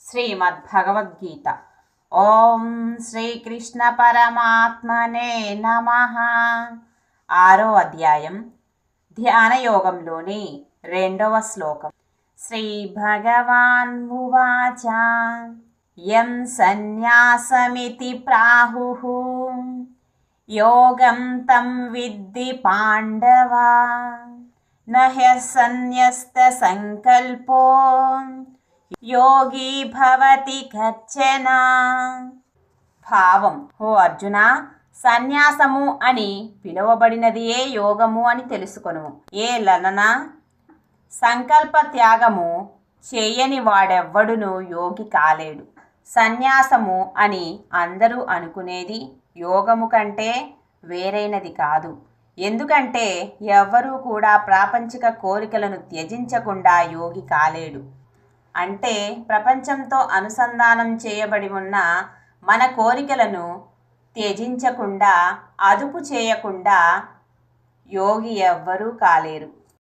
శ్రీమద్భగవద్గీత. ఓం శ్రీకృష్ణ పరమాత్మనే నమః. 6వ అధ్యాయం ధ్యానయోగంలోని 2వ శ్లోకం. శ్రీ భగవాన్ ఉవాచ యం సన్యాసమితి ప్రాహుః యోగం తం విద్ధి పాండవ నహ్యసన్యస్త సంకల్పో యోగి భవతి కచ్చన. భావం: ఓ అర్జున, సన్యాసము అని పిలువబడినదియే యోగము అని తెలుసుకొను. ఏ లలన సంకల్ప త్యాగము చేయని వాడెవ్వడును యోగి కాలేడు. సన్యాసము అని అందరూ అనుకునేది యోగము కంటే వేరైనది కాదు. ఎందుకంటే ఎవ్వరూ కూడా ప్రాపంచిక కోరికలను త్యజించకుండా యోగి కాలేడు. అంటే ప్రపంచంతో అనుసంధానం చేయబడి ఉన్న మన కోరికలను త్యజించకుండా, అదుపు చేయకుండా యోగి ఎవ్వరూ కాలేరు.